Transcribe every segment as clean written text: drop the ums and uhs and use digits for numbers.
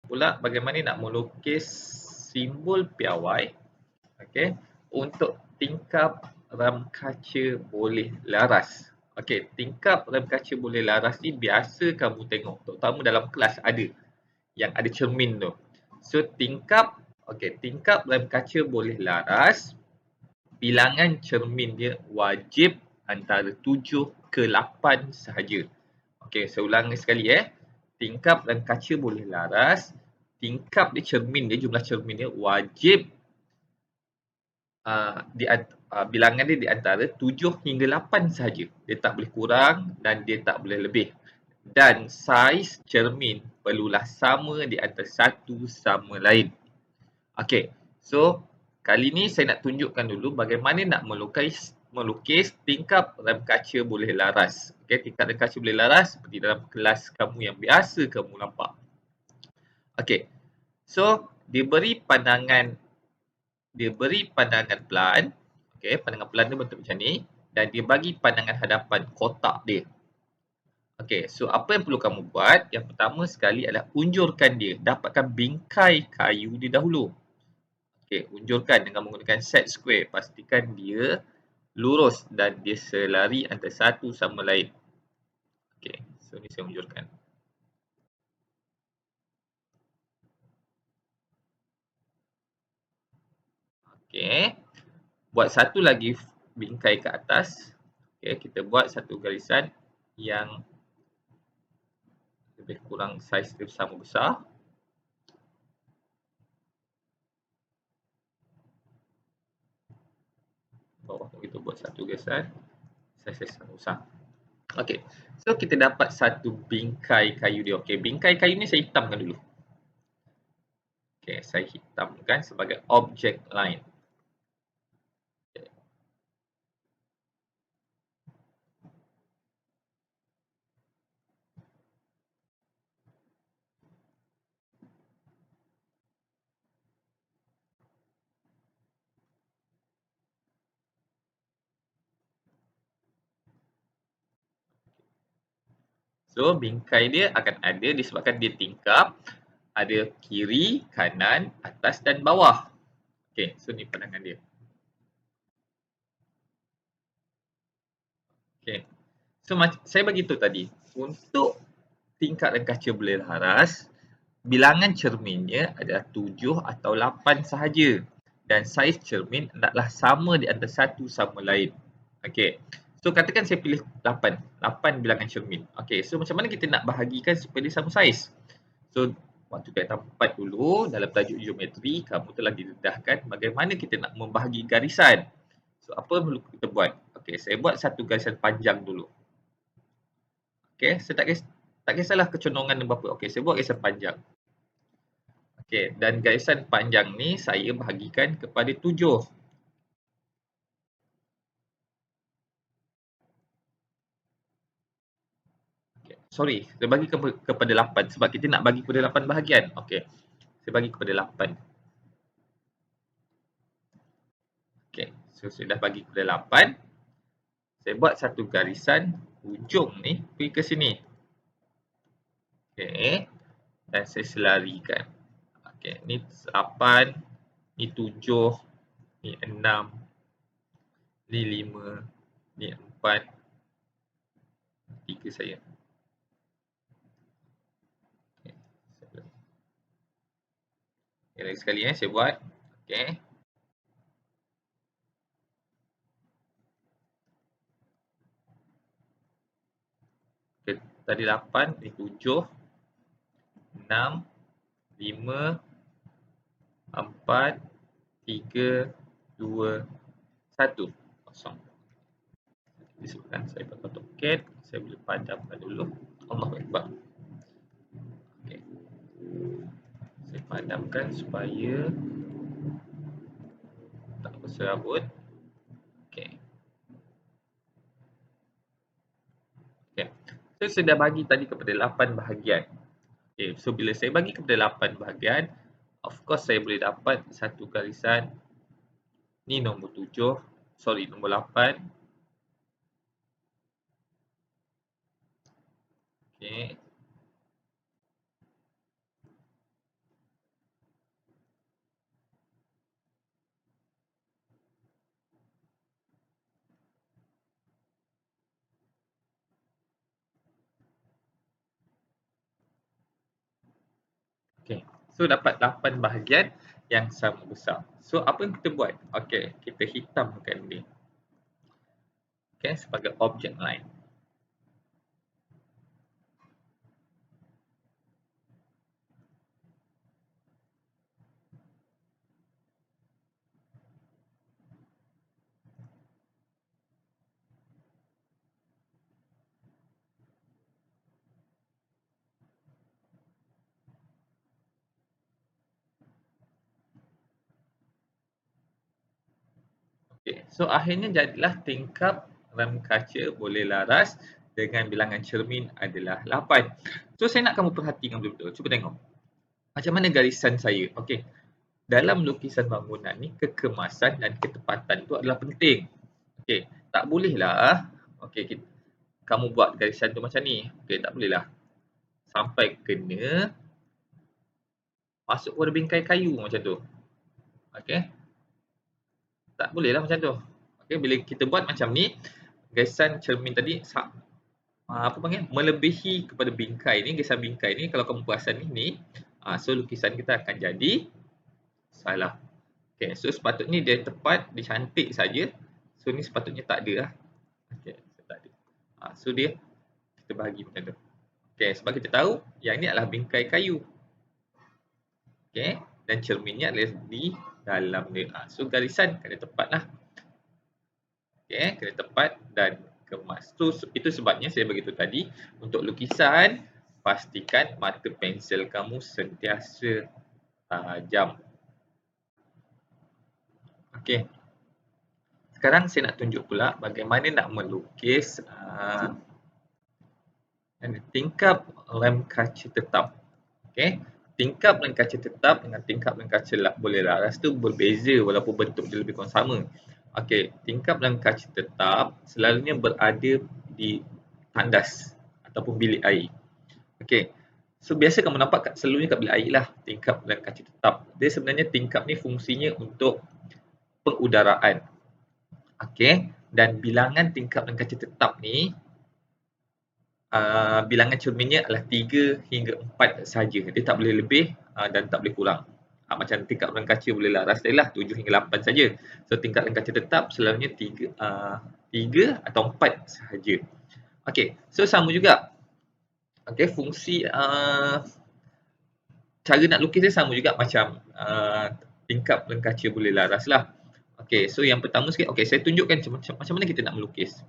pula bagaimana nak melukis simbol piawai, okey, untuk tingkap ram kaca boleh laras. Okey, tingkap ram kaca boleh laras ni biasa kamu tengok, terutama dalam kelas ada yang ada cermin tu. So tingkap, okey, tingkap ram kaca boleh laras, bilangan cermin dia wajib antara 7 ke 8 sahaja. Okey, saya ulang sekali tingkap dan kaca boleh laras, tingkap dia cermin dia, jumlah cermin dia wajib bilangan dia di antara 7 hingga 8 sahaja. Dia tak boleh kurang dan dia tak boleh lebih. Dan saiz cermin perlulah sama di antara satu sama lain. Okey, so kali ni saya nak tunjukkan dulu bagaimana nak melukis tingkap ram kaca boleh laras. Okey, tingkap ram kaca boleh laras seperti dalam kelas kamu yang biasa kamu nampak. Okey, so diberi pandangan plan. Okey, pandangan plan dia bentuk macam ni dan dia bagi pandangan hadapan kotak dia. Okey, so apa yang perlu kamu buat? Yang pertama sekali adalah unjurkan dia, dapatkan bingkai kayu dia dahulu. Okey, unjurkan dengan menggunakan set square, pastikan dia lurus dan dia selari antara satu sama lain. Okey, so ni saya unjurkan. Okey, buat satu lagi bingkai ke atas. Okey, kita buat satu garisan yang lebih kurang saiz dia sama besar. Bawah kita buat satu garisan saiz sama besar. Okey, so kita dapat satu bingkai kayu dia. Okey, bingkai kayu ni saya hitamkan dulu. Okey, saya hitamkan sebagai object line. So, bingkai dia akan ada disebabkan dia tingkap. Ada kiri, kanan, atas dan bawah. Okey, so ni pandangan dia. Okey. So, saya bagi tahu tadi, untuk tingkap dan kaca boleh laras, bilangan cerminnya adalah 7 atau 8 sahaja. Dan saiz cermin hendaklah sama di antara satu sama lain. Okey. So, katakan saya pilih 8. 8 bilangan cermin. Okey, so macam mana kita nak bahagikan supaya dia sama saiz? So, waktu kita tempat dulu dalam tajuk geometri, kamu telah didedahkan bagaimana kita nak membahagi garisan. So, apa yang perlu kita buat? Okey, saya buat satu garisan panjang dulu. Okey, saya tak kisahlah kecondongan berapa. Okey, saya buat garisan panjang. Okey, dan garisan panjang ni saya bahagikan kepada 7. Okay. Sorry, saya bagi kepada 8 sebab kita nak bagi kepada 8 bahagian. Okey, saya bagi kepada 8. Okey, so saya dah bagi kepada 8. Saya buat satu garisan hujung ni pergi ke sini. Okey, dan saya selarikan. Okey, ni 8, ni 7, ni 6, ni 5, ni 4, 3 saya. Okay, lagi sekali saya buat. Okey. Okay, tadi 8, ni 7, 6, 5, 4, 3, 2, 1. Kosong. Disebutkan saya pakai AutoCAD. Saya boleh padamkan dulu. Allahu Akbar. Okay. Saya padamkan supaya tak berserabut. Okay. Okay. So, saya dah bagi tadi kepada 8 bahagian. Okay. So, bila saya bagi kepada 8 bahagian, of course saya boleh dapat satu garisan. Ni nombor 7. Sorry, nombor 8. Okay. So dapat 8 bahagian yang sama besar. So apa yang kita buat? Okey, kita hitamkan dia. Okey, sebagai objek line. Okay. So akhirnya jadilah tingkap rem kaca boleh laras dengan bilangan cermin adalah 8. So saya nak kamu perhatikan betul-betul. Cuba tengok. Macam mana garisan saya. Okey. Dalam lukisan bangunan ni kekemasan dan ketepatan tu adalah penting. Okey. Tak bolehlah okey kamu buat garisan tu macam ni. Okey, tak bolehlah. Sampai kena masuk pada bingkai kayu macam tu. Okey. Tak bolehlah macam tu. Okey, bila kita buat macam ni, garisan cermin tadi apa panggil melebihi kepada bingkai ni, garisan bingkai ni kalau kamu perasan ni, so lukisan kita akan jadi salah. Okey, so sepatutnya dia tepat, dia cantik saja. So ni sepatutnya tak ada lah. Okey, tak ada. So dia kita bahagi macam tu. Okey, sebab kita tahu yang ni adalah bingkai kayu. Okey, dan cerminnya adalah di dalam dia. So garisan kena tepat lah. Okey, kena tepat dan kemas. So itu sebabnya saya beritahu tadi, untuk lukisan pastikan mata pensel kamu sentiasa tajam. Okey. Sekarang saya nak tunjuk pula bagaimana nak melukis tingkap rem kaca tetap. Okey. Tingkap rem kaca tetap dengan tingkap rem kaca boleh laras tu berbeza walaupun bentuk dia lebih kurang sama. Okey, tingkap rem kaca tetap selalunya berada di tandas ataupun bilik air. Okey. So biasa kamu nampak selalunya kat bilik air lah tingkap rem kaca tetap. Dia sebenarnya tingkap ni fungsinya untuk pengudaraan. Okey, dan bilangan tingkap rem kaca tetap ni bilangan cerminnya adalah 3 hingga 4 saja. Dia tak boleh lebih dan tak boleh kurang. Macam tingkap rem kaca boleh laras dia lah 7 hingga 8 saja. So tingkap rem kaca tetap selalunya 3 atau 4 sahaja. Okey, so sama juga. Okey, fungsi cara nak lukis dia sama juga macam tingkap rem kaca boleh laras lah. Okey, so yang pertama sekali, okey saya tunjukkan macam mana kita nak melukis.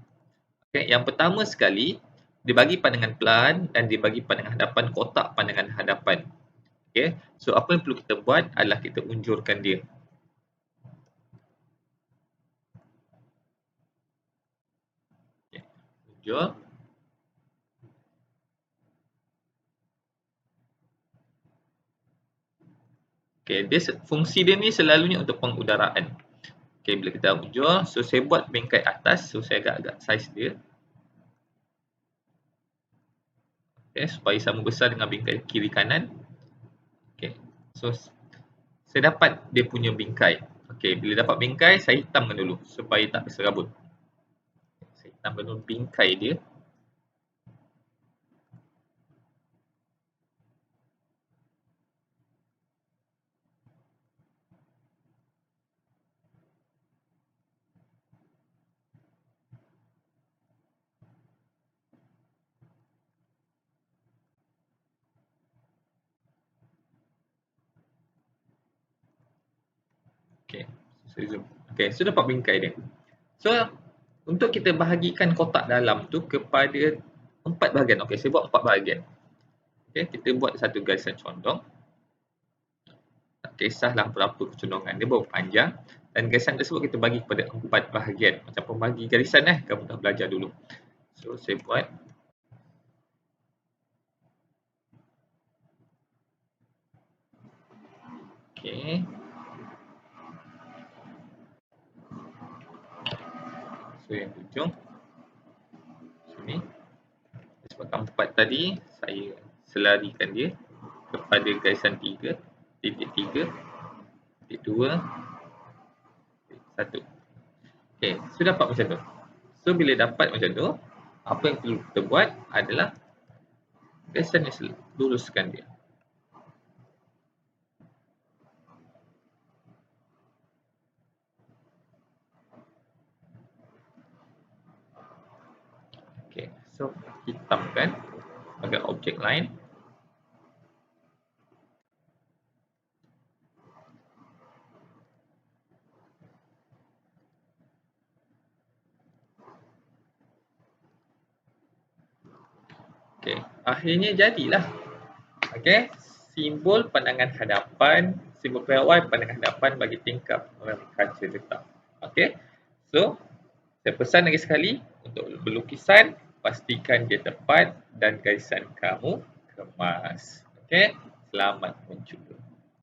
Okey, yang pertama sekali dibagi pandangan pelan dan dibagi pandangan hadapan, kotak pandangan hadapan. Okey, so apa yang perlu kita buat adalah kita unjurkan dia. Okay. Unjur. Okey, fungsi dia ni selalunya untuk pengudaraan. Okey, bila kita unjur, so saya buat bingkai atas, so saya agak-agak saiz dia. Okay, supaya sama besar dengan bingkai kiri kanan. Okay, so saya dapat dia punya bingkai. Okay, bila dapat bingkai, saya hitamkan dulu supaya tak berserabut. Saya hitamkan dulu bingkai dia. Okay, saya zoom. Okay, so dapat bingkai dia. So, untuk kita bahagikan kotak dalam tu kepada 4 bahagian. Okay, saya buat 4 bahagian. Okay, kita buat satu garisan condong. Tak kisahlah berapa kecondongan dia, berapa panjang. Dan garisan tersebut kita bagi kepada 4 bahagian. Macam pembagi garisan kamu dah belajar dulu. So, saya buat. Okay. So yang hujung sini, sebabkan 4 tadi saya selarikan dia kepada garisan 3, titik 3, titik 2, titik 1. Okay, so dapat macam tu. So bila dapat macam tu, apa yang perlu kita buat adalah garisan ni luruskan dia. So, hitamkan bagi objek lain. Okey, akhirnya jadilah. Okey, simbol pandangan hadapan, simbol POI pandangan hadapan bagi tingkap kaca tetap. Okey. So, saya pesan lagi sekali untuk berlukisan, pastikan dia tepat dan garisan kamu kemas. Okey, selamat mencuba.